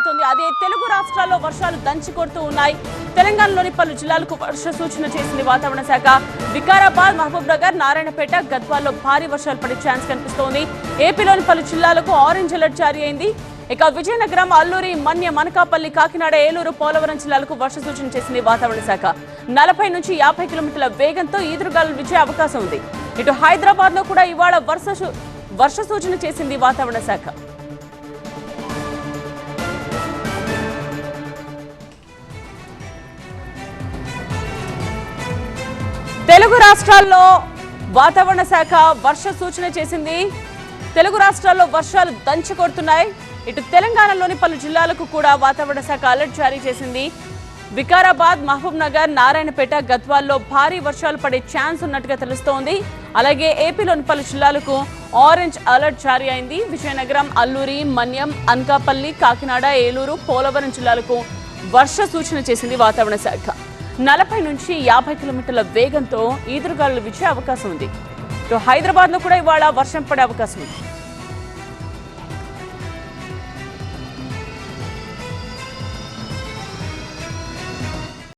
కొనసాగుతుంది. అదే తెలుగు రాష్ట్రాల్లో వర్షాలు దంచి కొడుతూ ఉన్నాయి. తెలంగాణలోని పలు జిల్లాలకు వర్ష సూచన చేసింది వాతావరణ శాఖ. వికారాబాద్, మహబూబ్ నగర్, నారాయణపేట, గద్వాల్లో భారీ వర్షాలు పడే ఛాన్స్ కనిపిస్తోంది. ఏపీలోని పలు జిల్లాలకు ఆరెంజ్ అలర్ట్ జారీ అయింది. ఇక విజయనగరం, అల్లూరి, మన్యం, అనకాపల్లి, కాకినాడ, ఏలూరు, పోలవరం జిల్లాలకు వర్ష సూచన చేసింది వాతావరణ శాఖ. 40 నుంచి 50 కిలోమీటర్ల వేగంతో ఈదురుగాలులు వీచే అవకాశం ఉంది. ఇటు హైదరాబాద్ లో కూడా ఇవాళ వర్ష సూచన చేసింది వాతావరణ శాఖ. తెలుగు రాష్ట్రాల్లో వాతావరణ శాఖ వర్ష సూచన చేసింది. తెలుగు రాష్ట్రాల్లో వర్షాలు దంచి కొడుతున్నాయి. ఇటు తెలంగాణలోని పలు జిల్లాలకు కూడా వాతావరణ శాఖ అలర్ట్ జారీ చేసింది. వికారాబాద్, మహబూబ్ నగర్, నారాయణపేట, గద్వాల్లో భారీ వర్షాలు పడే ఛాన్స్ ఉన్నట్టుగా తెలుస్తోంది. అలాగే ఏపీలోని పలు జిల్లాలకు ఆరెంజ్ అలర్ట్ జారీ అయింది. విజయనగరం, అల్లూరి, మన్యం, అనకాపల్లి, కాకినాడ, ఏలూరు, పోలవరం జిల్లాలకు వర్ష సూచన చేసింది వాతావరణ శాఖ. 40 నుంచి 50 కిలోమీటర్ల వేగంతో ఈదురుగాలులు వీచే అవకాశం ఉంది. ఇటు హైదరాబాద్ లో కూడా ఇవాళ వర్షం పడే అవకాశం ఉంది.